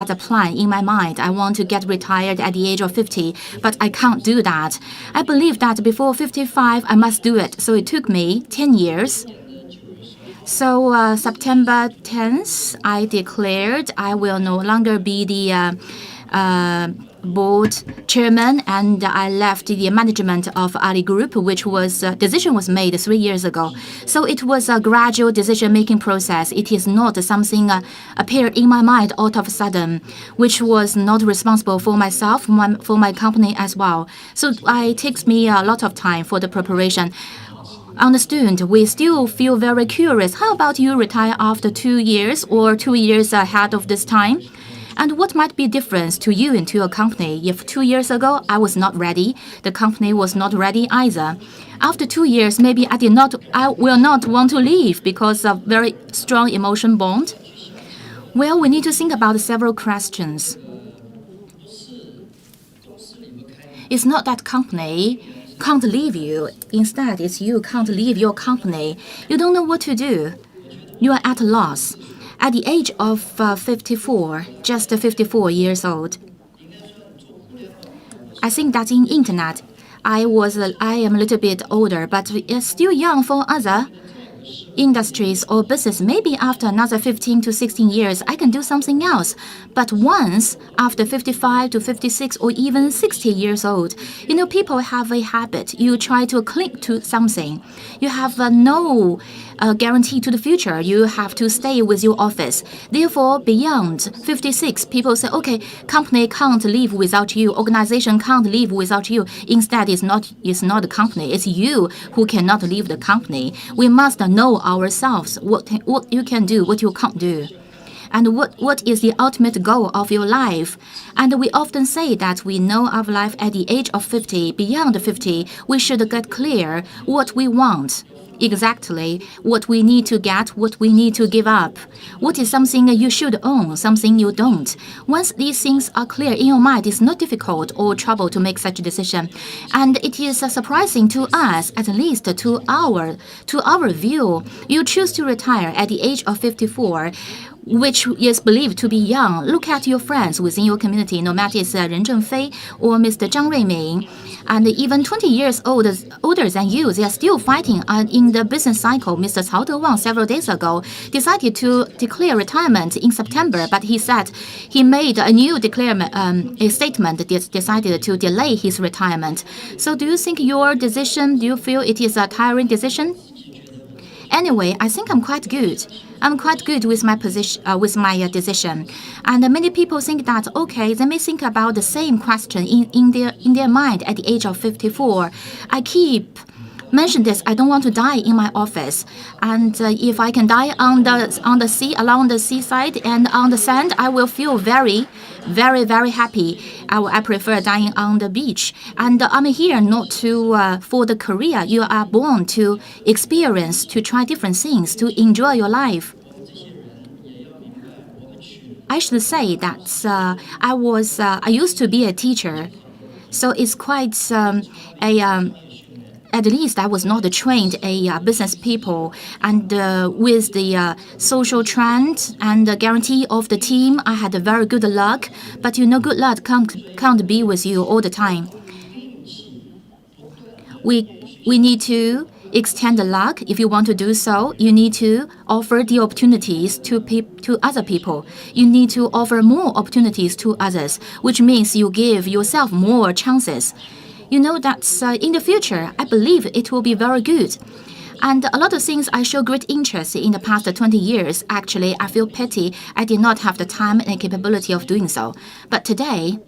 a plan in my mind. I want to get retired at the age of 50, but I can't do that. I believe that before 55, I must do it. So it took me 10 years. So September 10th, I declared I will no longer be the board chairman, and I left the management of Ali Group, which was decision was made 3 years ago. So it was a gradual decision-making process. It is not something appeared in my mind all of a sudden, which was not responsible for myself, for my company as well. So it takes me a lot of time for the preparation. Understood. We still feel very curious. How about you retire after 2 years or 2 years ahead of this time? And what might be difference to you and to your company? If 2 years ago I was not ready, the company was not ready either. After 2 years, maybe I will not want to leave because of very strong emotion bond. Well, we need to think about several questions. It's not that company can't leave you. Instead, it's you can't leave your company. You don't know what to do. You are at a loss. At the age of 54, just 54 years old, I think that in internet, I am a little bit older, but still young for other industries or business. Maybe after another 15 to 16 years, I can do something else. But once after 55 to 56 or even 60 years old, people have a habit. You try to cling to something. You have no guarantee to the future. You have to stay with your office. Therefore, beyond 56, people say, okay, company can't live without you. Organization can't live without you. Instead, it's not the company. It's you who cannot leave the company. We must know ourselves what you can do, what you can't do. And what is the ultimate goal of your life? And we often say that we know our life at the age of 50. Beyond 50, we should get clear what we want. Exactly what we need to get, what we need to give up. What is something you should own, something you don't. Once these things are clear in your mind, it's not difficult or trouble to make such a decision. And it is surprising to us, at least to our view. You choose to retire at the age of 54, which is believed to be young. Look at your friends within your community, no matter it's Ren Zhengfei or Mr. Zhang Ruiming, and even 20 years older than you, they are still fighting in the business cycle. Mr. Cao Dewang several days ago decided to declare retirement in September, but he said he made a new a statement that decided to delay his retirement. So do you think your decision, do you feel it is a tiring decision? Anyway, I think I'm quite good. I'm quite good with my position, with my decision. And many people think that, okay, they may think about the same question in their mind at the age of 54. I keep mention this. I don't want to die in my office, and if I can die on the sea, along the seaside and on the sand, I will feel very, very, very happy. I prefer dying on the beach. And I'm here not to for the career. You are born to experience, to try different things, to enjoy your life. I should say that I used to be a teacher, so it's quite at least I was not trained a business people, and with the social trend and the guarantee of the team, I had a very good luck. But good luck can't be with you all the time. We need to extend the luck. If you want to do so, you need to offer the opportunities to other people. You need to offer more opportunities to others, which means you give yourself more chances. You know that in the future, I believe it will be very good. And a lot of things I show great interest in the past 20 years. Actually, I feel pity I did not have the time and capability of doing so. But today,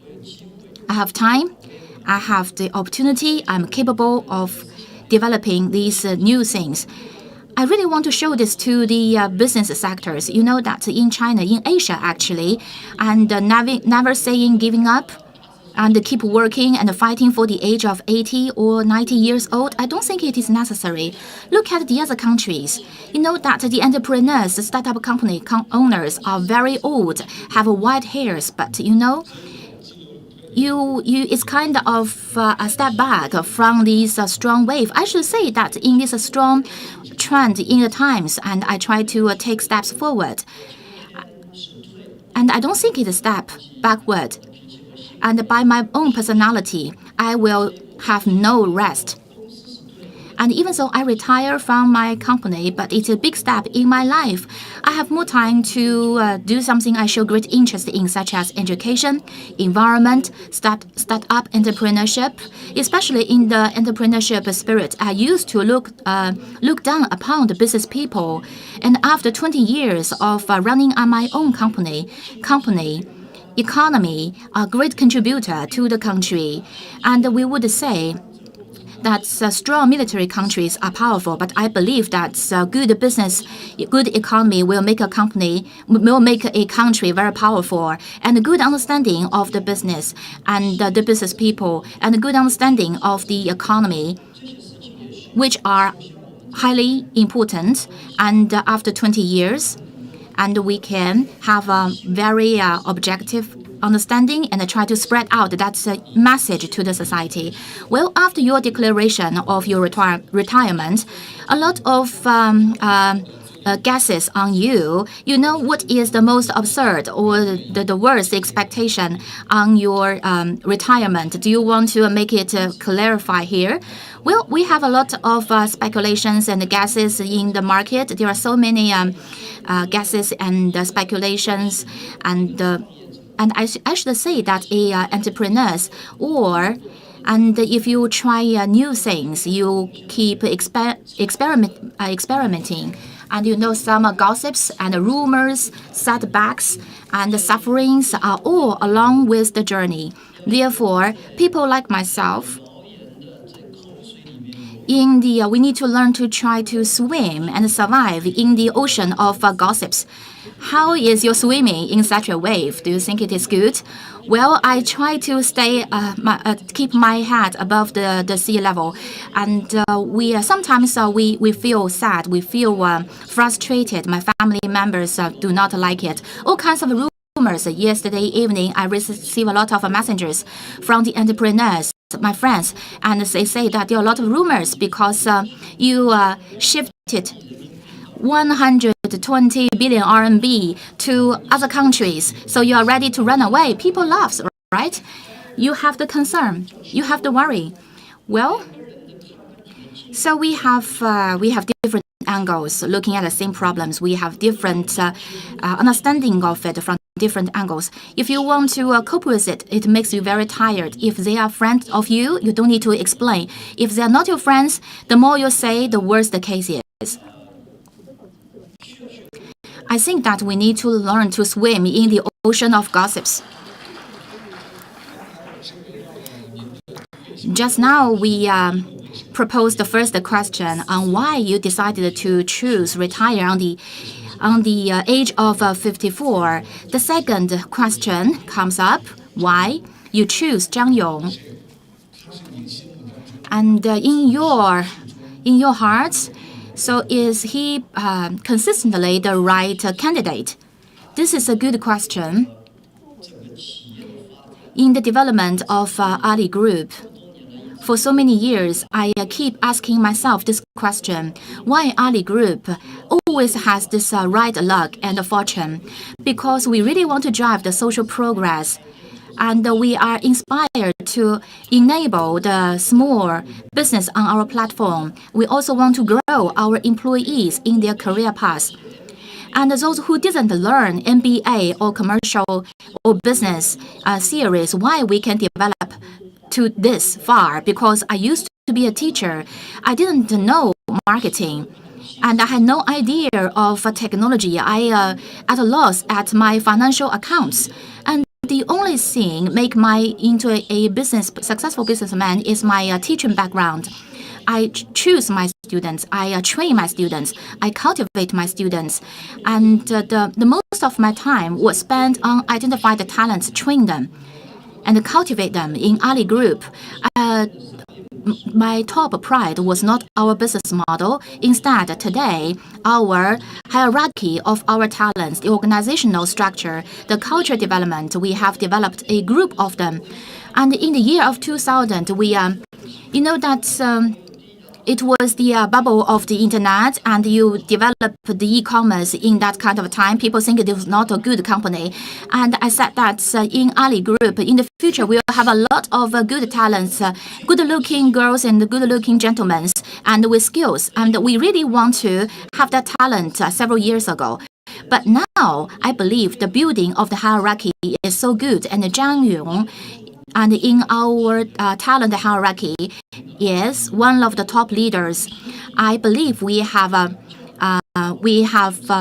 I have time, I have the opportunity, I'm capable of developing these new things. I really want to show this to the business sectors. You know that in China, in Asia actually, and never saying giving up, and keep working and fighting for the age of 80 or 90 years old, I don't think it is necessary. Look at the other countries. You know that the entrepreneurs, the startup company owners are very old, have white hairs, but it's kind of a step back from this strong wave. I should say that in this strong trend in the times, and I try to take steps forward. And I don't think it's a step backward. And by my own personality, I will have no rest. And even though I retire from my company, but it's a big step in my life, I have more time to do something I show great interest in, such as education, environment, start-up entrepreneurship. Especially in the entrepreneurship spirit, I used to look down upon the business people. And after 20 years of running on my own economy, a great contributor to the country, and we would say that strong military countries are powerful, but I believe that good business, good economy will make a country very powerful, and a good understanding of the business and the business people, and a good understanding of the economy, which are highly important. And after 20 years, and we can have a very objective understanding and try to spread out that message to the society. Well, after your declaration of your retirement, a lot of guesses on you. You know what is the most absurd or the worst expectation on your retirement? Do you want to make it clarify here? Well, we have a lot of speculations and guesses in the market. There are so many guesses and speculations, and I should say that entrepreneurs and if you try new things, you keep experimenting, and you know some gossips and rumors, setbacks and sufferings are all along with the journey. Therefore, people like myself, we need to learn to try to swim and survive in the ocean of gossips. How is your swimming in such a wave? Do you think it is good? Well, I try to keep my head above the sea level, and sometimes we feel sad, we feel frustrated. My family members do not like it. All kinds of rumors. Yesterday evening, I received a lot of messages from the entrepreneurs, my friends, and they say that there are a lot of rumors because you shifted 120 billion RMB to other countries, so you are ready to run away. People laugh, right? You have the concern, you have the worry. Well, so we have different angles looking at the same problems. We have different understanding of it from different angles. If you want to cope with it, it makes you very tired. If they are friends of you, you don't need to explain. If they are not your friends, the more you say, the worse the case is. I think that we need to learn to swim in the ocean of gossips. Just now, we proposed the first question on why you decided to choose retire on the age of 54. The second question comes up, why you choose Zhang Yong. And in your heart, so is he consistently the right candidate? This is a good question. In the development of Ali Group, for so many years, I keep asking myself this question: why Ali Group always has this right luck and fortune? Because we really want to drive the social progress, and we are inspired to enable the small business on our platform. We also want to grow our employees in their career path. And those who didn't learn MBA or commercial or business theories, why we can develop to this far? Because I used to be a teacher. I didn't know marketing, and I had no idea of technology. I at a loss at my financial accounts. And the only thing make my into a successful businessman is my teaching background. I choose my students, I train my students, I cultivate my students, and the most of my time was spent on identify the talents, train them, and cultivate them in Ali Group. My top pride was not our business model. Instead, today, our hierarchy of our talents, the organizational structure, the culture development, we have developed a group of them. And in the year of 2000, we, you know that it was the bubble of the internet, and you develop the e-commerce in that kind of time. People think it was not a good company. And I said that in Ali Group, in the future, we'll have a lot of good talents, good-looking girls and good-looking gentlemen, and with skills. And we really want to have that talent several years ago. But now, I believe the building of the hierarchy is so good, and Zhang Yong, and in our talent hierarchy, is one of the top leaders. I believe we have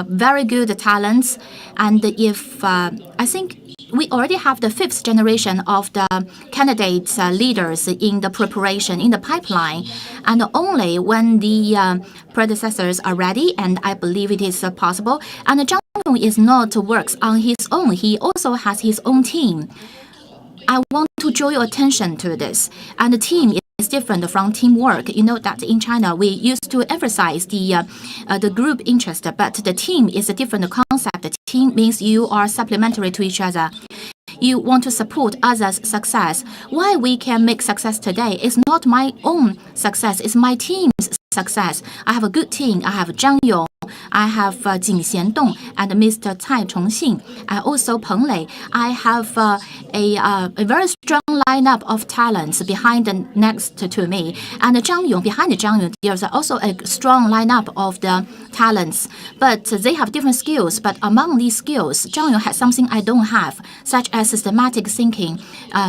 very good talents, and if I think we already have the 5th generation of the candidate leaders in the preparation, in the pipeline, and only when the predecessors are ready, and I believe it is possible. And Zhang Yong is not works on his own; he also has his own team. I want to draw your attention to this, and the team is different from teamwork. You know that in China we used to emphasize the group interest, but the team is a different concept. The team means you are supplementary to each other. You want to support others' success. Why we can make success today is not my own success, it's my team's success. I have a good team. I have Zhang Yong, I have Jing Xiandong and Mr. Cai Chongxing, and also Peng Lei. I have a very strong lineup of talents behind and next to me. And Zhang Yong, behind Zhang Yong, there's also a strong lineup of the talents. But they have different skills. But among these skills, Zhang Yong has something I don't have, such as systematic thinking,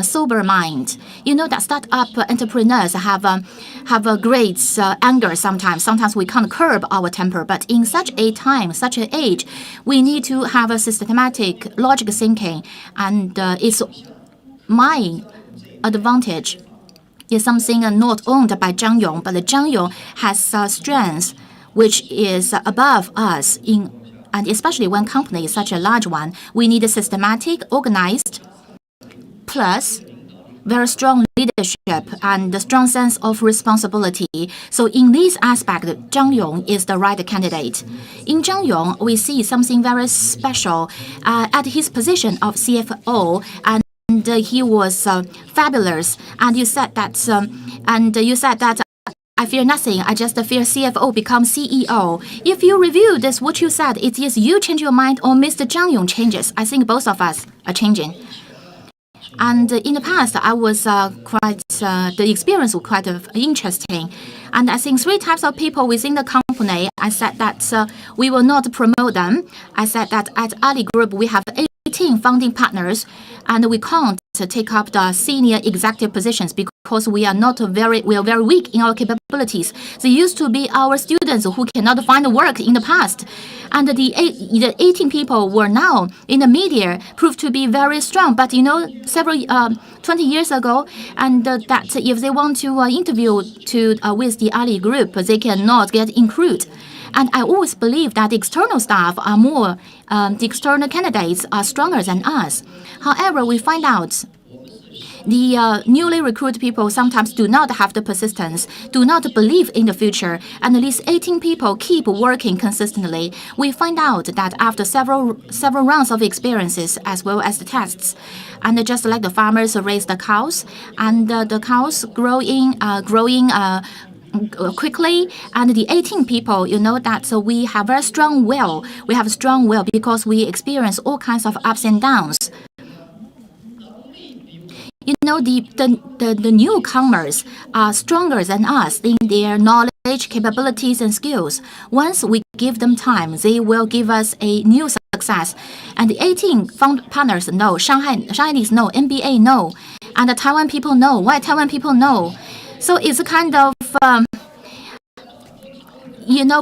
sober mind. You know that startup entrepreneurs have a great anger sometimes. Sometimes we can't curb our temper. But in such a time, such an age, we need to have a systematic, logical thinking. And it's my advantage is something not owned by Zhang Yong, but Zhang Yong has strength which is above us and especially when company is such a large one, we need a systematic, organized, plus very strong leadership and a strong sense of responsibility. So in this aspect, Zhang Yong is the right candidate. In Zhang Yong, we see something very special at his position of CFO, and he was fabulous. And you said that, I fear nothing. I just fear CFO become CEO. If you review this, what you said, it is you change your mind or Mr. Zhang Yong changes. I think both of us are changing. And in the past, I was the experience was quite interesting. And I think 3 types of people within the company, I said that we will not promote them. I said that at Ali Group, we have 18 founding partners, and we can't take up the senior executive positions because we are very weak in our capabilities. They used to be our students who cannot find work in the past. And the 18 people were now in the media proved to be very strong. But you know, 20 years ago, and that if they want to interview with the Ali Group, they cannot get included. And I always believe that the external staff are more, the external candidates are stronger than us. However, we find out the newly recruited people sometimes do not have the persistence, do not believe in the future, and these 18 people keep working consistently. We find out that after several rounds of experiences as well as the tests, and just like the farmers raise the cows, and the cows growing quickly, and the 18 people, you know that so we have very strong will. We have strong will because we experience all kinds of ups and downs. You know, the newcomers are stronger than us in their knowledge, capabilities, and skills. Once we give them time, they will give us a new success. And the 18 partners know, Chinese know, MBA know, and the Taiwan people know. Why Taiwan people know? So it's a kind of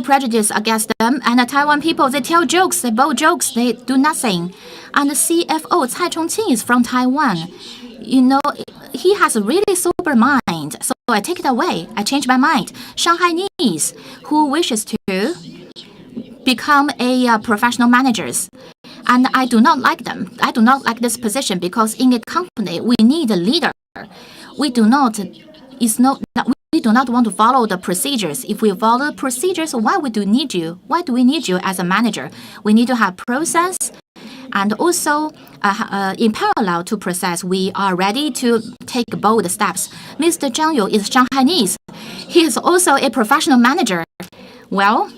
prejudice against them. And the Taiwan people, they tell jokes, they bold jokes, they do nothing. And the CFO, Cai Chongqing, is from Taiwan. You know, he has a really sober mind. So I take it away. I change my mind. Shanghainese who wishes to become a professional managers. And I do not like them. I do not like this position because in a company, we need a leader. We do not want to follow the procedures. If we follow the procedures, why do we need you? Why do we need you as a manager? We need to have process, and also in parallel to process, we are ready to take bold steps. Mr. Zhang Yong is Shanghainese. He is also a professional manager. Well,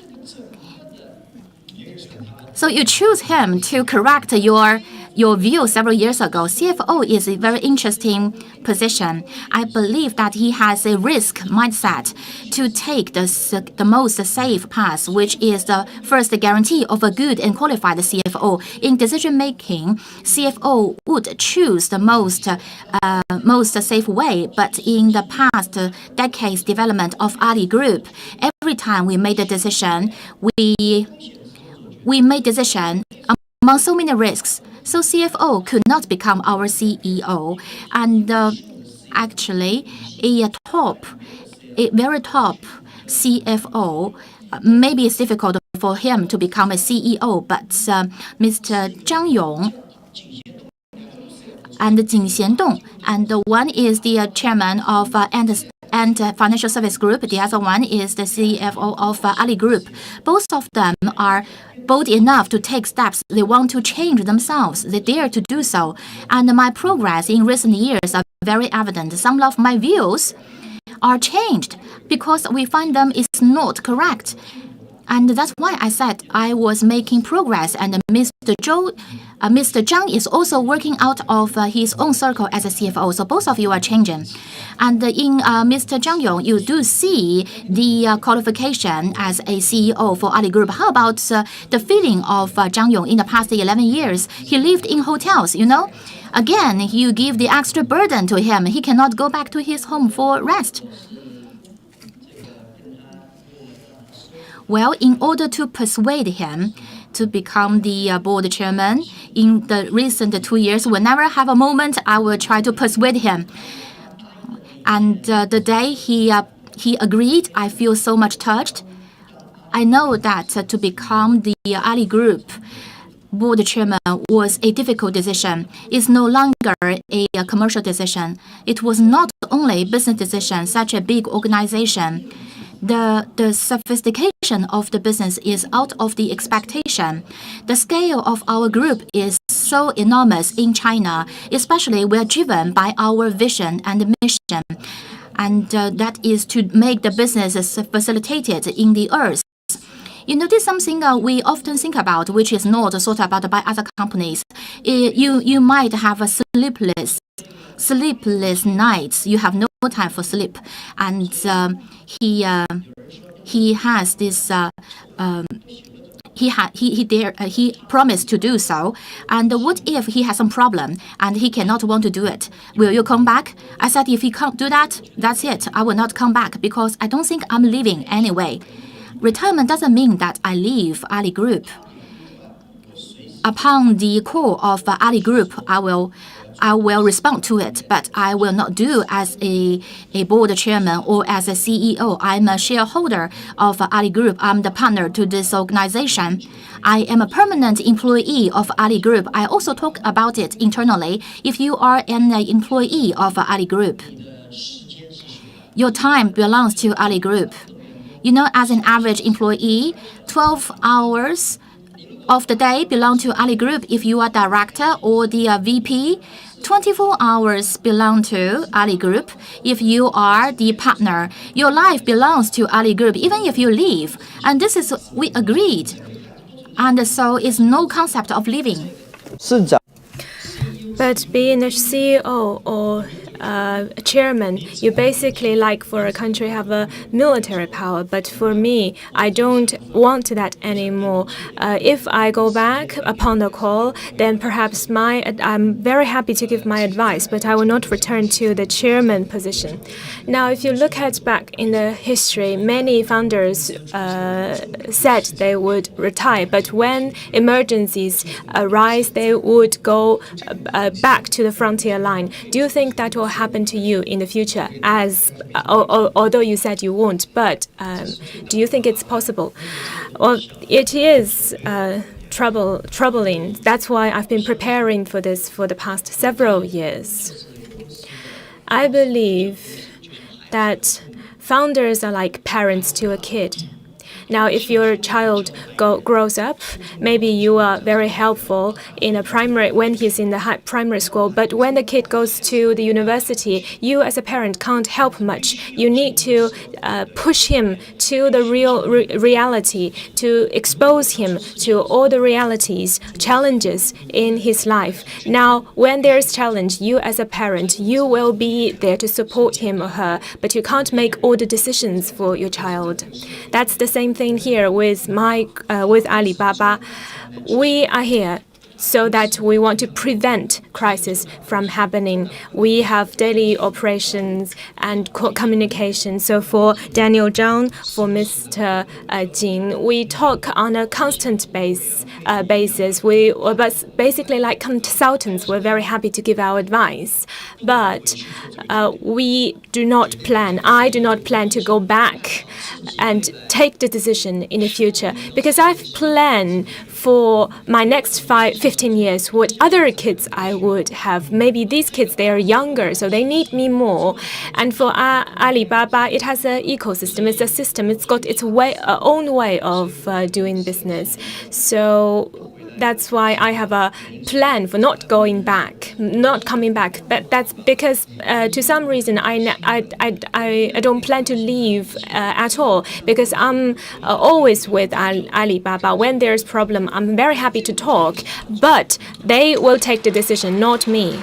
so you choose him to correct your view several years ago. CFO is a very interesting position. I believe that he has a risk mindset to take the most safe path, which is the first guarantee of a good and qualified CFO. In decision making, CFO would choose the most safe way. But in the past decades development of Ali Group, every time we made a decision, we made decision among so many risks. So CFO could not become our CEO. And actually, a very top CFO, maybe it's difficult for him to become a CEO, but Mr. Zhang Yong and Jing Xiandong, and one is the chairman of and Financial Service Group. The other one is the CFO of Ali Group. Both of them are bold enough to take steps. They want to change themselves. They dare to do so. And my progress in recent years are very evident. Some of my views are changed because we find them is not correct. And that's why I said I was making progress. And Mr. Zhang is also working out of his own circle as a CFO. So both of you are changing. And in Mr. Zhang Yong, you do see the qualification as a CEO for Ali Group. How about the feeling of Zhang Yong in the past 11 years? He lived in hotels, you know. Again, you give the extra burden to him. He cannot go back to his home for rest. Well, in order to persuade him to become the board chairman, in the recent 2 years, whenever I have a moment, I will try to persuade him. And the day he agreed, I feel so much touched. I know that to become the Ali Group board chairman was a difficult decision. It's no longer a commercial decision. It was not only a business decision, such a big organization. The sophistication of the business is out of the expectation. The scale of our group is so enormous in China, especially we are driven by our vision and mission. And that is to make the business facilitated in the earth. You know, this is something we often think about, which is not thought about by other companies. You might have a sleepless nights. You have no time for sleep, and he has this. He promised to do so. And what if he has some problem and he cannot want to do it? Will you come back? I said, if he can't do that, that's it. I will not come back because I don't think I'm leaving anyway. Retirement doesn't mean that I leave Ali Group. Upon the call of Ali Group, I will respond to it, but I will not do as a board chairman or as a CEO. I'm a shareholder of Ali Group. I'm the partner to this organization. I am a permanent employee of Ali Group. I also talk about it internally. If you are an employee of Ali Group, your time belongs to Ali Group. You know, as an average employee, 12 hours of the day belong to Ali Group. If you are director or the VP, 24 hours belong to Ali Group. If you are the partner, your life belongs to Ali Group, even if you leave. And this is, we agreed. And so it's no concept of leaving. But being a CEO or a chairman, you basically, like for a country, have a military power. But for me, I don't want that anymore. If I go back upon the call, then perhaps I'm very happy to give my advice, but I will not return to the chairman position. Now, if you look at back in the history, many founders said they would retire, but when emergencies arise, they would go back to the frontier line. Do you think that will happen to you in the future? Although you said you won't, but do you think it's possible? Well, it is troubling. That's why I've been preparing for this for the past several years. I believe that founders are like parents to a kid. Now, if your child grows up, maybe you are very helpful in a primary when he's in the primary school. But when the kid goes to the university, you as a parent can't help much. You need to push him to the real reality, to expose him to all the realities, challenges in his life. Now, when there's challenge, you as a parent, you will be there to support him or her, but you can't make all the decisions for your child. That's the same thing here with Alibaba. We are here so that we want to prevent crisis from happening. We have daily operations and communication. So for Daniel Zhang, for Mr. Jin, we talk on a constant basis. But basically like consultants, we're very happy to give our advice. But I do not plan to go back and take the decision in the future, because I've planned for my next 15 years what other kids I would have. Maybe these kids, they are younger, so they need me more. And for Alibaba, it has an ecosystem. It's a system. It's got its own way of doing business. So that's why I have a plan for not coming back. But that's because to some reason I don't plan to leave at all, because I'm always with Alibaba. When there's problem, I'm very happy to talk, but they will take the decision, not me.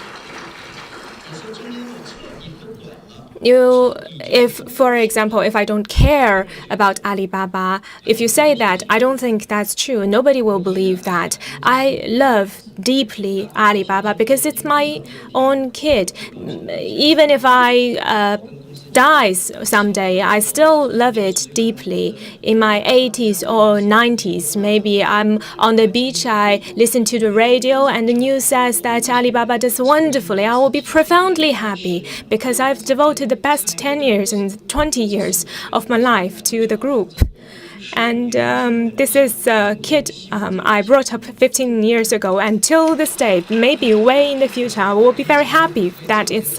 For example, if I don't care about Alibaba, if you say that, I don't think that's true. Nobody will believe that. I love deeply Alibaba because it's my own kid. Even if I dies someday, I still love it deeply. In my 80s or 90s, maybe I'm on the beach, I listen to the radio and the news says that Alibaba does wonderfully. I will be profoundly happy because I've devoted the past 10 years and 20 years of my life to the group. And this is a kid I brought up 15 years ago. Until this day, maybe way in the future, I will be very happy that it's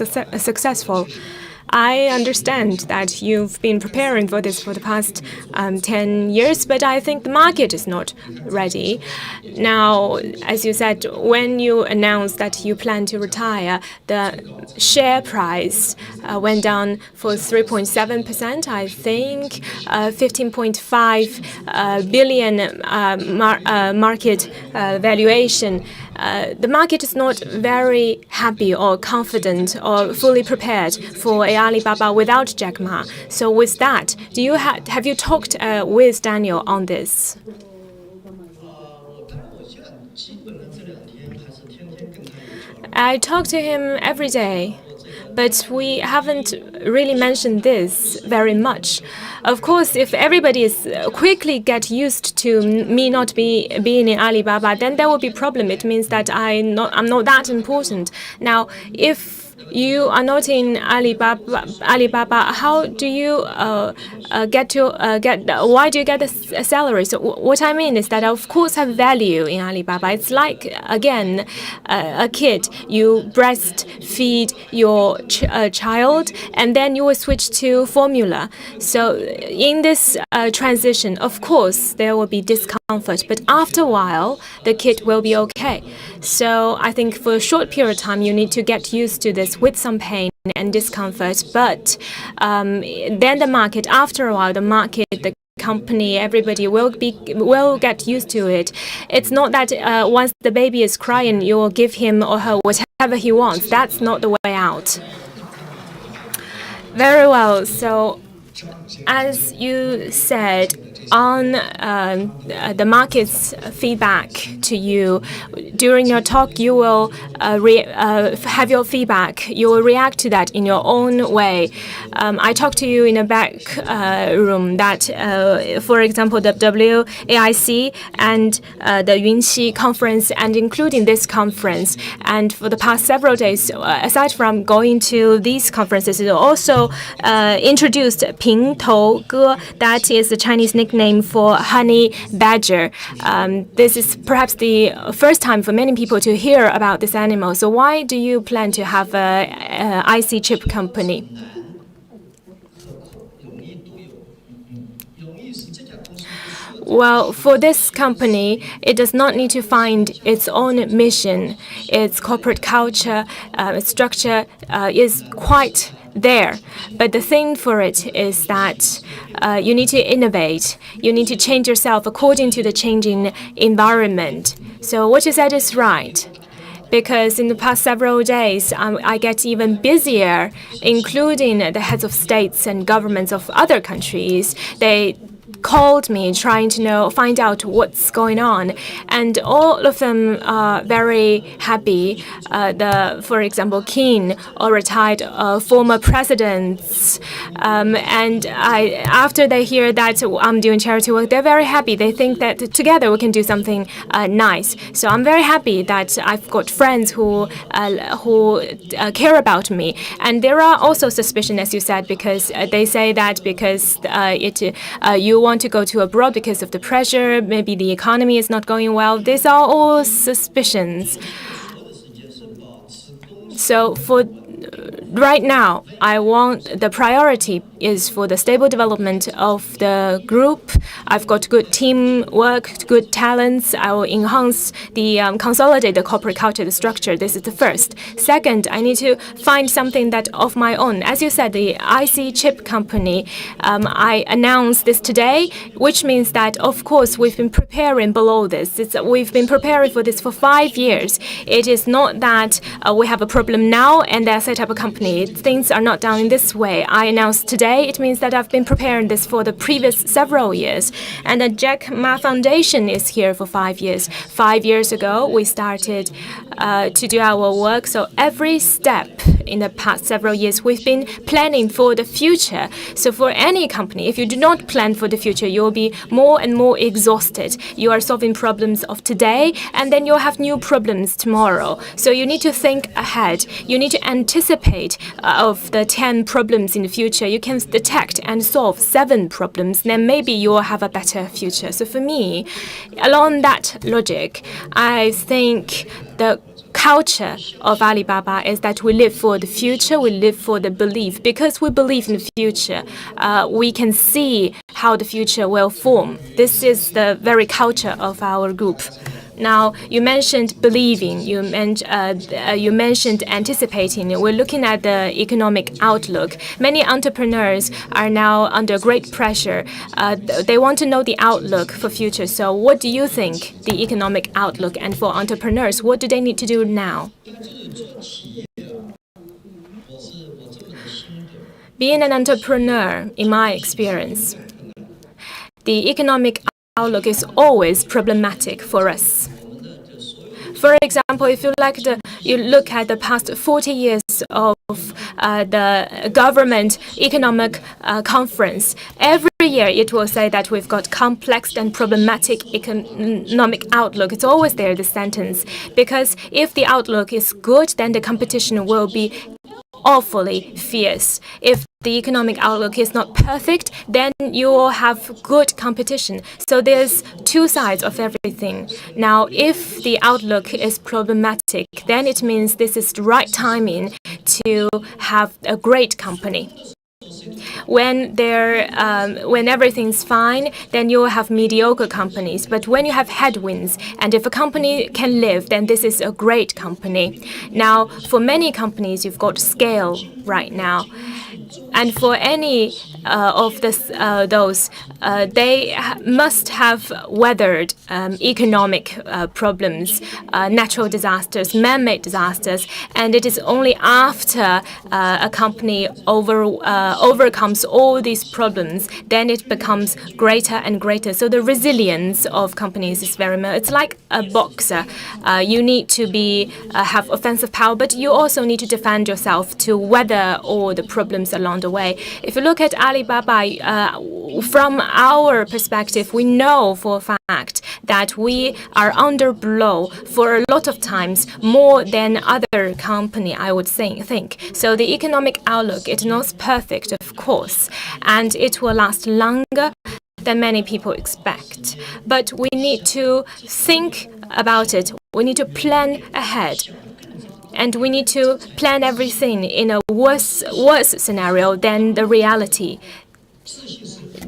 successful. I understand that you've been preparing for this for the past 10 years, but I think the market is not ready. Now, as you said, when you announced that you plan to retire, the share price went down for 3.7%, I think, 15.5 billion market valuation. The market is not very happy or confident or fully prepared for Alibaba without Jack Ma. So with that, have you talked with Daniel on this? I talk to him every day, but we haven't really mentioned this very much. Of course, if everybody is quickly get used to me not being in Alibaba, then there will be problem. It means that I'm not that important. Now, if you are not in Alibaba, how do you why do you get a salary? So what I mean is that, of course, have value in Alibaba. It's like, again, a kid. You breastfeed your child, and then you will switch to formula. So in this transition, of course, there will be discomfort, but after a while, the kid will be okay. So I think for a short period of time, you need to get used to this with some pain and discomfort. But then the market, after a while, the company, everybody will get used to it. It's not that once the baby is crying, you will give him or her whatever he wants. That's not the way out. Very well. So, as you said, on the market's feedback to you, during your talk, you will have your feedback. You will react to that in your own way. I talked to you in a back room that, for example, the WAIC and the Yunxi conference, and including this conference, and for the past several days, aside from going to these conferences, it also introduced Ping Tou Ge. That is the Chinese nickname for honey badger. This is perhaps the first time for many people to hear about this animal. So why do you plan to have a IC chip company? Well, for this company, it does not need to find its own mission. Its corporate culture, its structure is quite there. But the thing for it is that you need to innovate. You need to change yourself according to the changing environment. So what you said is right. Because in the past several days, I get even busier, including the heads of states and governments of other countries. They called me trying to find out what's going on, and all of them are very happy. For example, keen or retired former presidents, and after they hear that I'm doing charity work, they're very happy. They think that together we can do something nice. So I'm very happy that I've got friends who care about me. And there are also suspicions, as you said, because they say that because you want to go to abroad because of the pressure, maybe the economy is not going well. These are all suspicions. So for right now, the priority is for the stable development of the group. I've got good teamwork, good talents. I will enhance consolidate the corporate culture, the structure. This is the first. Second, I need to find something that of my own. As you said, the IC chip company, I announced this today, which means that, of course, we've been preparing below this. We've been preparing for this for 5 years. It is not that we have a problem now and then set up a company. Things are not done in this way. I announced today. It means that I've been preparing this for the previous several years. And the Jack Ma Foundation is here for 5 years. 5 years ago, we started to do our work. So every step in the past several years, we've been planning for the future. So for any company, if you do not plan for the future, you'll be more and more exhausted. You are solving problems of today, and then you'll have new problems tomorrow. So you need to think ahead. You need to anticipate of the 10 problems in the future. You can detect and solve 7 problems, then maybe you will have a better future. So for me, along that logic, I think the culture of Alibaba is that we live for the future, we live for the belief. Because we believe in the future, we can see how the future will form. This is the very culture of our group. Now, you mentioned believing, you mentioned anticipating. We're looking at the economic outlook. Many entrepreneurs are now under great pressure. They want to know the outlook for future. So what do you think the economic outlook, and for entrepreneurs, what do they need to do now? Being an entrepreneur, in my experience, the economic outlook is always problematic for us. For example, if you look at the past 40 years of the government economic conference, every year it will say that we've got complex and problematic economic outlook. It's always there, this sentence, because if the outlook is good, then the competition will be awfully fierce. If the economic outlook is not perfect, then you will have good competition. So there's two sides of everything. Now, if the outlook is problematic, then it means this is the right timing to have a great company. When everything's fine, then you will have mediocre companies. But when you have headwinds, and if a company can live, then this is a great company. Now, for many companies, you've got scale right now. And for any of those, they must have weathered economic problems, natural disasters, man-made disasters, and it is only after a company overcomes all these problems, then it becomes greater and greater. So the resilience of companies is very much. It's like a boxer. You need to have offensive power, but you also need to defend yourself to weather all the problems along the way. If you look at Alibaba, from our perspective, we know for a fact that we are under blow for a lot of times, more than other company, I would think. So the economic outlook, it's not perfect, of course, and it will last longer than many people expect. But we need to think about it. We need to plan ahead. And we need to plan everything in a worse scenario than the reality.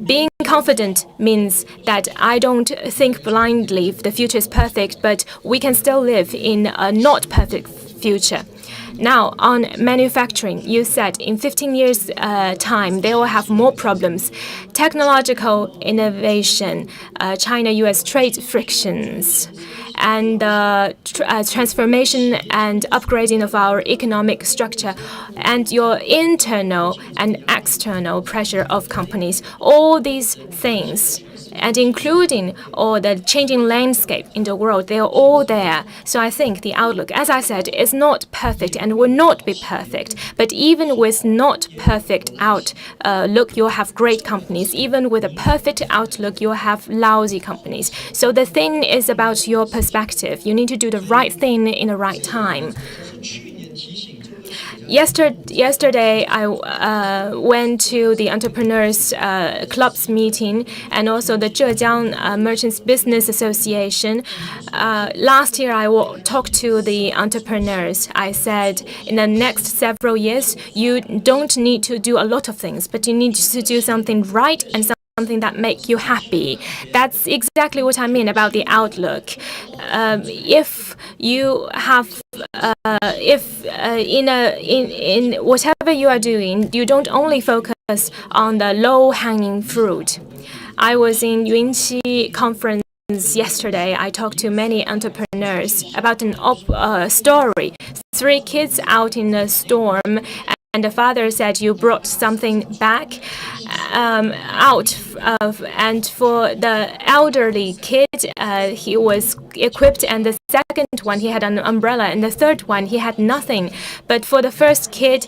Being confident means that I don't think blindly if the future is perfect, but we can still live in a not perfect future. Now, on manufacturing, you said in 15 years' time, they will have more problems. Technological innovation, China-US trade frictions, and transformation and upgrading of our economic structure, and your internal and external pressure of companies. All these things, and including all the changing landscape in the world, they are all there. So I think the outlook, as I said, is not perfect and will not be perfect. But even with not perfect outlook, you'll have great companies. Even with a perfect outlook, you'll have lousy companies. So the thing is about your perspective. You need to do the right thing in the right time. Yesterday, I went to the Entrepreneurs Club's meeting and also the Zhejiang Merchants Business Association. Last year, I talked to the entrepreneurs. I said, in the next several years, you don't need to do a lot of things, but you need to do something right and something that make you happy. That's exactly what I mean about the outlook. If you have, in whatever you are doing, you don't only focus on the low-hanging fruit. I was in Yunfeng conference yesterday. I talked to many entrepreneurs about a story. 3 kids out in a storm. And the father said, you brought something back out of, and for the elderly kid, he was equipped, and the second one, he had an umbrella, and the third one, he had nothing. But for the first kid,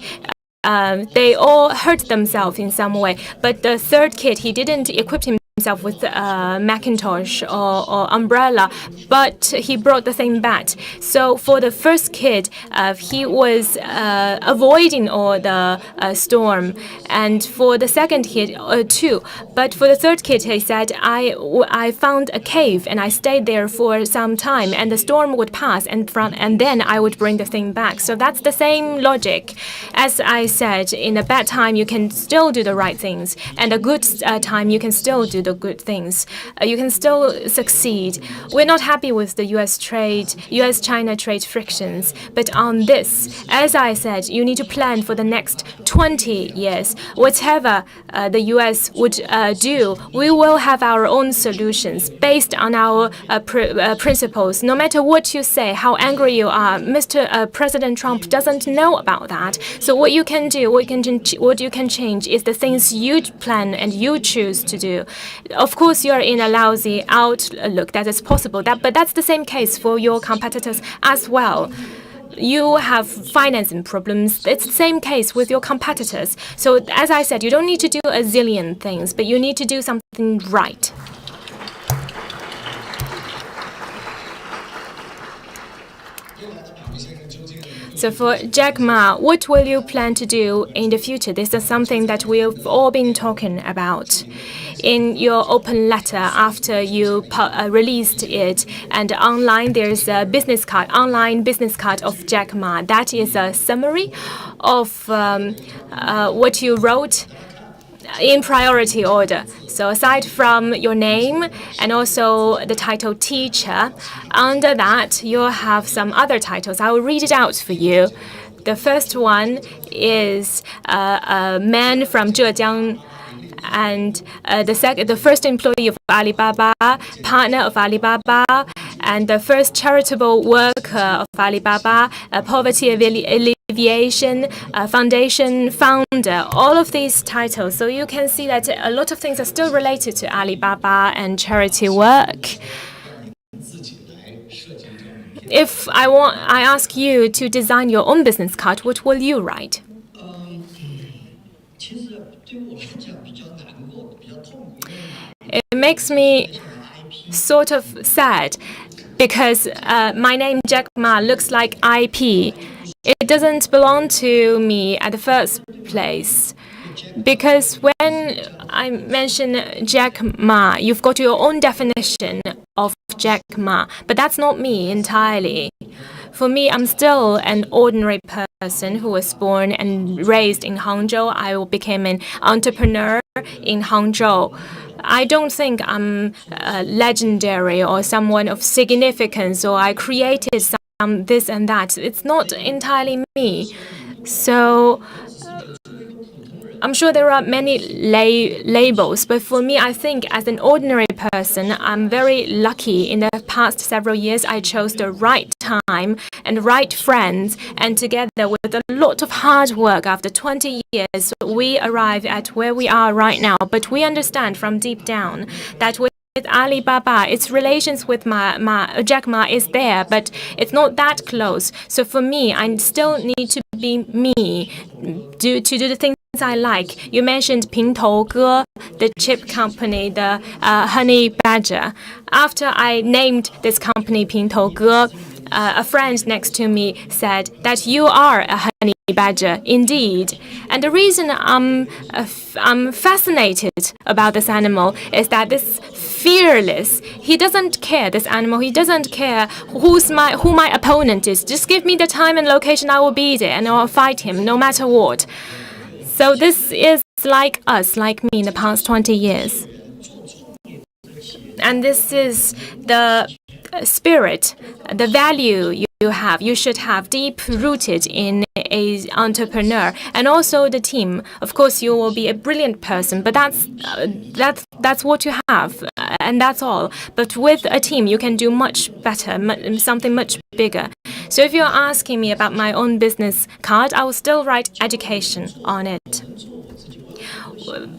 they all hurt themselves in some way. But the third kid, he didn't equip himself with a Macintosh or umbrella, but he brought the thing back. So for the first kid, he was avoiding all the storm, and for the second kid too. But for the third kid, he said, I found a cave and I stayed there for some time, and the storm would pass, and then I would bring the thing back. So that's the same logic. As I said, in a bad time, you can still do the right things, and a good time, you can still do the good things. You can still succeed. We're not happy with the US-China trade frictions, but on this, as I said, you need to plan for the next 20 years. Whatever the US would do, we will have our own solutions based on our principles. No matter what you say, how angry you are, Mr. President Trump doesn't know about that. So what you can do, what you can change is the things you plan and you choose to do. Of course, you're in a lousy outlook. That is possible. But that's the same case for your competitors as well. You have financing problems. It's the same case with your competitors. So as I said, you don't need to do a zillion things, but you need to do something right. So for Jack Ma, what will you plan to do in the future? This is something that we've all been talking about. In your open letter after you released it, and online there's a online business card of Jack Ma. That is a summary of what you wrote in priority order. So aside from your name and also the title teacher, under that you'll have some other titles. I will read it out for you. The first one is a man from Zhejiang, and the first employee of Alibaba, partner of Alibaba, and the first charitable worker of Alibaba, poverty alleviation foundation founder. All of these titles. So you can see that a lot of things are still related to Alibaba and charity work. If I ask you to design your own business card, what will you write? It makes me sort of sad because my name Jack Ma looks like IP. It doesn't belong to me at the first place. Because when I mention Jack Ma, you've got your own definition of Jack Ma, but that's not me entirely. For me, I'm still an ordinary person who was born and raised in Hangzhou. I became an entrepreneur in Hangzhou. I don't think I'm legendary or someone of significance, or I created some this and that. It's not entirely me. So I'm sure there are many labels, but for me, I think as an ordinary person, I'm very lucky. In the past several years, I chose the right time and right friends, and together with a lot of hard work, after 20 years, we arrive at where we are right now. But we understand from deep down that with Alibaba, its relations with Jack Ma is there, but it's not that close. So for me, I still need to be me, to do the things I like. You mentioned Pingtou Ge, the chip company, the honey badger. After I named this company Pingtou Ge, a friend next to me said that you are a honey badger indeed. And the reason I'm fascinated about this animal is that this fearless. He doesn't care, this animal. He doesn't care who my opponent is. Just give me the time and location, I will be there, and I will fight him no matter what. So this is like us, like me in the past 20 years. And this is the spirit, the value you have. You should have deep rooted in an entrepreneur, and also the team. Of course, you will be a brilliant person, but that's what you have, and that's all. But with a team, you can do much better, something much bigger. So if you're asking me about my own business card, I will still write education on it.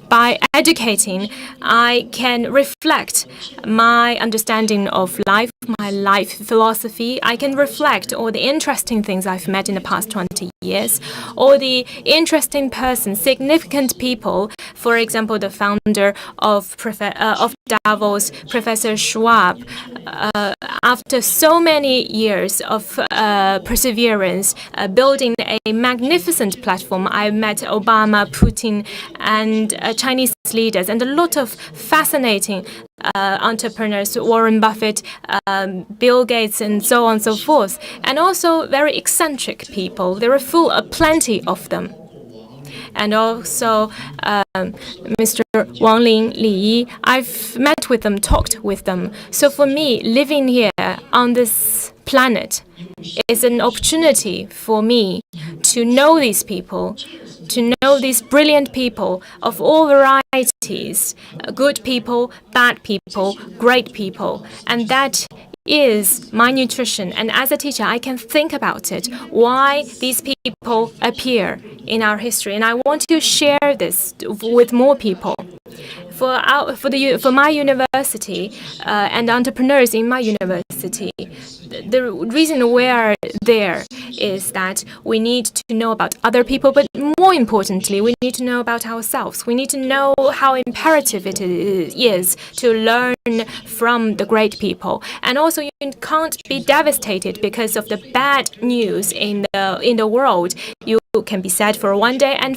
By educating, I can reflect my understanding of life, my life philosophy. I can reflect all the interesting things I've met in the past 20 years, all the interesting persons, significant people. For example, the founder of Davos, Professor Schwab. After so many years of perseverance, building a magnificent platform, I met Obama, Putin, and Chinese leaders, and a lot of fascinating entrepreneurs, Warren Buffett, Bill Gates, and so on and so forth, and also very eccentric people. There are plenty of them. And also Mr. Wang Ling, Li Yi, I've met with them, talked with them. So for me, living here on this planet is an opportunity for me to know these people, to know these brilliant people of all varieties, good people, bad people, great people. And that is my nutrition. And as a teacher, I can think about it, why these people appear in our history. And I want to share this with more people. For my university and entrepreneurs in my university, the reason we are there is that we need to know about other people, but more importantly, we need to know about ourselves. We need to know how imperative it is to learn from the great people. And also, you can't be devastated because of the bad news in the world. You can be sad for one day, and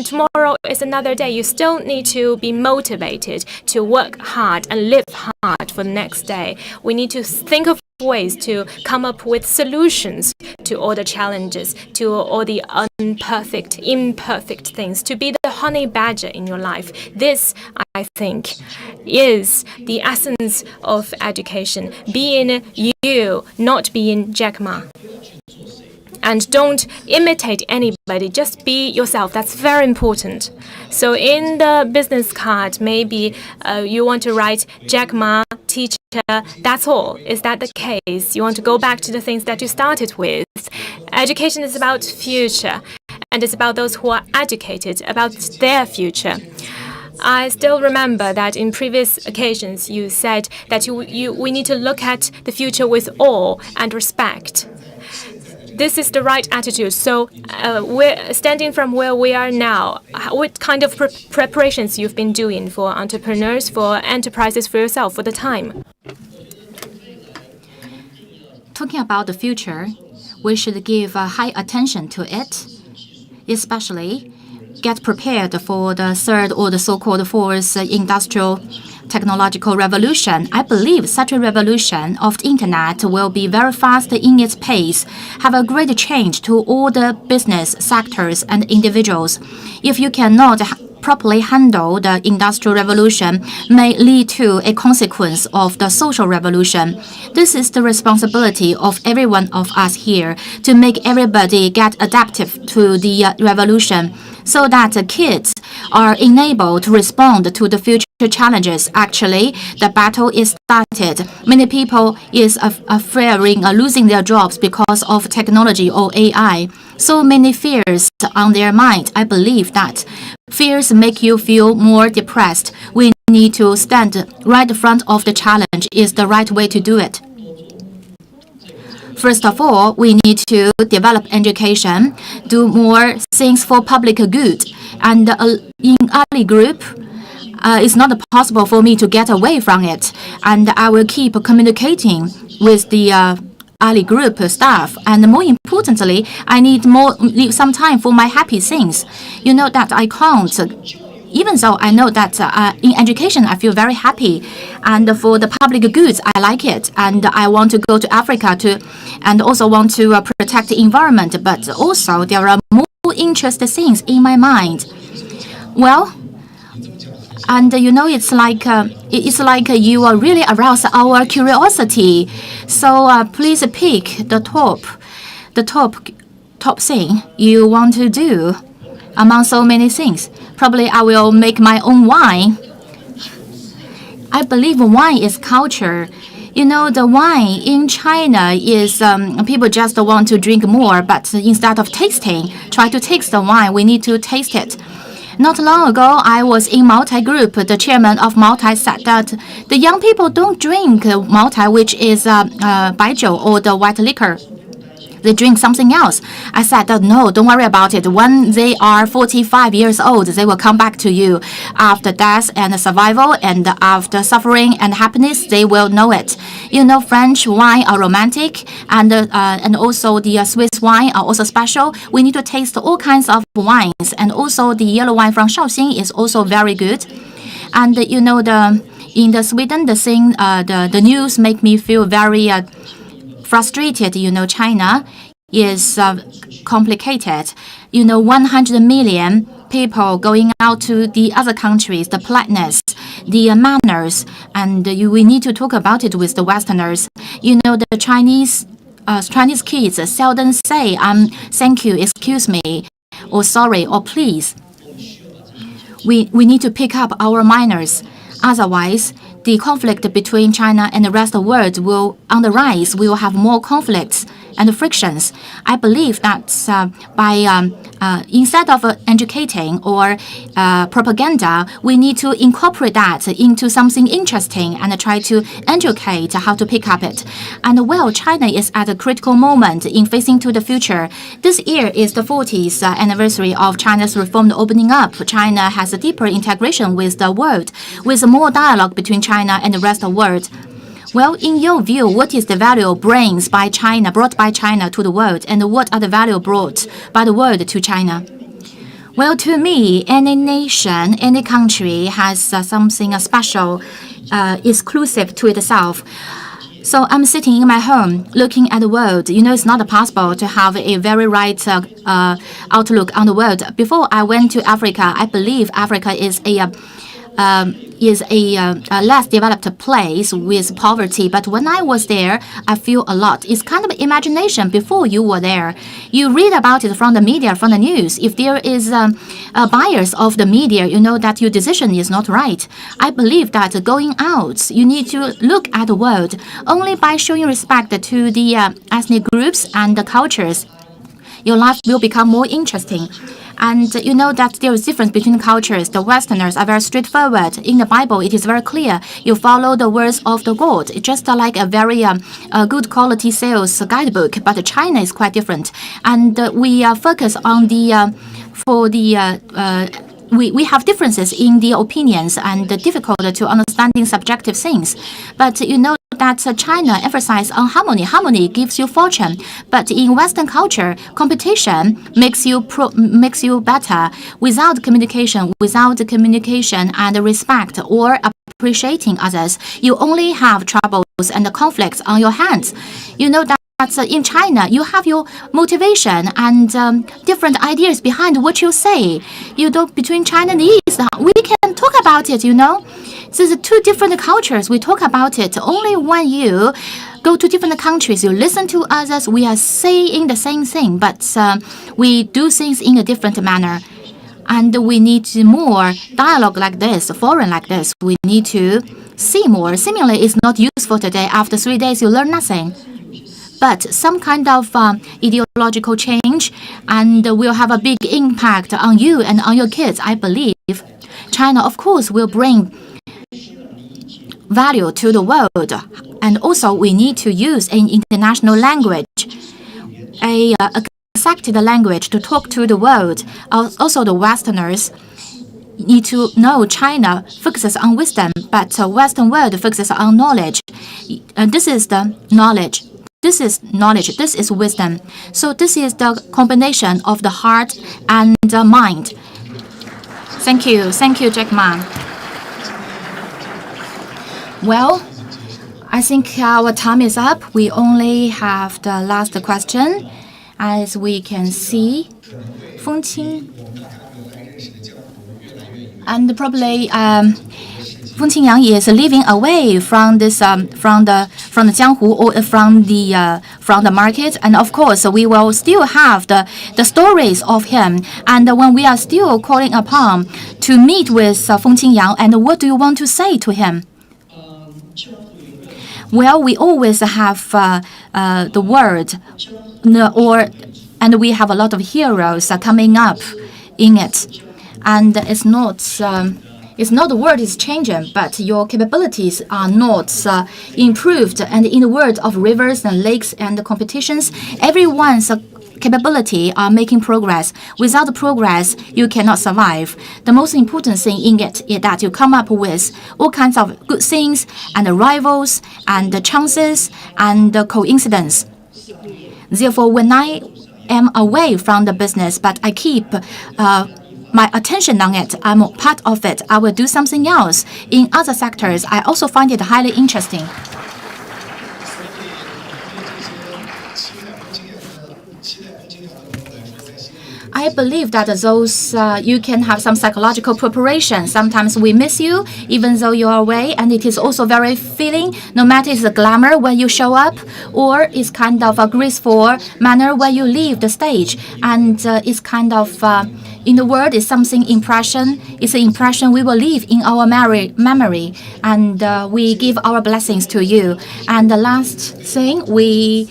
tomorrow is another day. You still need to be motivated to work hard and live hard for the next day. We need to think of ways to come up with solutions to all the challenges, to all the imperfect things, to be the honey badger in your life. This, I think, is the essence of education. Being you, not being Jack Ma. And don't imitate anybody, just be yourself. That's very important. So in the business card, maybe you want to write Jack Ma, teacher, that's all. Is that the case? You want to go back to the things that you started with. Education is about future, and it's about those who are educated, about their future. I still remember that in previous occasions you said that we need to look at the future with awe and respect. This is the right attitude. So we're standing from where we are now. What kind of preparations you've been doing for entrepreneurs, for enterprises, for yourself, for the time? Talking about the future, we should give high attention to it, especially get prepared for the third or the so-called fourth industrial technological revolution. I believe such a revolution of the internet will be very fast in its pace, have a great change to all the business sectors and individuals. If you cannot properly handle the industrial revolution may lead to a consequence of the social revolution. This is the responsibility of every one of us here to make everybody get adaptive to the revolution, so that the kids are enabled to respond to the future challenges. Actually, the battle is started. Many people is fearing losing their jobs because of technology or AI. So many fears on their mind. I believe that fears make you feel more depressed. We need to stand right in front of the challenge is the right way to do it. First of all, we need to develop education, do more things for public good. And in Alibaba Group, it's not possible for me to get away from it. And I will keep communicating with the Alibaba Group staff. And more importantly, I need some time for my happy things. You know that I can't. Even though I know that in education I feel very happy, and for the public goods I like it, and I want to go to Africa and also want to protect the environment. But also there are more interesting things in my mind. Well, and you know it's like you are really arouse our curiosity. So please pick the top thing you want to do among so many things. Probably I will make my own wine. I believe wine is culture. You know, the wine in China is people just want to drink more, but instead of tasting, try to taste the wine. We need to taste it. Not long ago, I was in Multi Group. The chairman of Multi said that the young people don't drink Multi, which is baijiu or the white liquor. They drink something else. I said, no, don't worry about it. When they are 45 years old, they will come back to you. After death and survival, and after suffering and happiness, they will know it. You know, French wine are romantic, and also the Swiss wine are also special. We need to taste all kinds of wines, and also the yellow wine from Shaoxing is also very good. And you know, in Sweden, the news make me feel very frustrated. You know, China is complicated. You know, 100 million people going out to the other countries, the politeness, the manners, and we need to talk about it with the Westerners. You know, the Chinese kids seldom say thank you, excuse me, or sorry, or please. We need to pick up our manners. Otherwise, the conflict between China and the rest of the world will on the rise. We will have more conflicts and frictions. I believe that by instead of educating or propaganda, we need to incorporate that into something interesting and try to educate how to pick up it. And well, China is at a critical moment in facing to the future. This year is the 40th anniversary of China's reform opening up. China has a deeper integration with the world, with more dialogue between China and the rest of the world. Well, in your view, what is the value brought by China to the world, and what are the value brought by the world to China? Well, to me, any nation, any country has something special, exclusive to itself. So I'm sitting in my home looking at the world. You know, it's not possible to have a very right outlook on the world. Before I went to Africa, I believe Africa is a less developed place with poverty. But when I was there, I feel a lot. It's kind of imagination before you were there. You read about it from the media, from the news. If there is a bias of the media, you know that your decision is not right. I believe that going out, you need to look at the world. Only by showing respect to the ethnic groups and the cultures, your life will become more interesting. And you know that there is difference between cultures. The Westerners are very straightforward. In the Bible, it is very clear. You follow the words of the God. It's just like a very good quality sales guidebook. But China is quite different. And we focus on we have differences in the opinions and difficult to understanding subjective things. But you know that China emphasizes on harmony. Harmony gives you fortune. But in Western culture, competition makes you better. Without communication and respect or appreciating others, you only have troubles and conflicts on your hands. You know that in China, you have your motivation and different ideas behind what you say. You know, between Chinese course, we can talk about it, This is two different cultures. We talk about it. Only when you go to different countries, you listen to others, we are saying the same thing, but we do things in a different manner. And we need more dialogue like this, forum like this. We need to see more. Seemingly, it's not useful today. After 3 days, you learn nothing. But some kind of ideological change and will have a big impact on you and on your kids, I believe. China, of course, will bring value to the world. And also, we need to use an international language, a accepted language to talk to the world. Also, the Westerners need to know China focuses on wisdom, but the Western world focuses on knowledge. This is the knowledge. This is knowledge. This is wisdom. So this is the combination of the heart and the mind. Thank you. Thank you, Jack Ma. Well, I think our time is up. We only have the last question. As we can see, Feng Qing. And probably Feng Qingyang is living away from this from the Jianghu or from the market, and of course we will still have the stories of him. And when we are still calling upon to meet with Feng Qingyang, and what do you want to say to him? Well, we always have the word, and we have a lot of heroes coming up in it, and it's not the word is changing, but your capabilities are not improved. And in the world of rivers and lakes and competitions, everyone's capability are making progress. Without progress, you cannot survive. The most important thing in it is that you come up with all kinds of good things and the rivals and the chances and the coincidence. Therefore, when I am away from the business, but I keep my attention on it, I'm part of it, I will do something else. In other sectors, I also find it highly interesting. I believe that those you can have some psychological preparation. Sometimes we miss you, even though you're away, and it is also very feeling. No matter it's a glamour when you show up, or it's kind of a graceful manner when you leave the stage, and it's kind of in the world is something impression. It's an impression we will leave in our memory, and we give our blessings to you. And the last thing we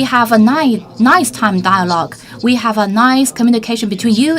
have a nice time dialogue. We have a nice communication between you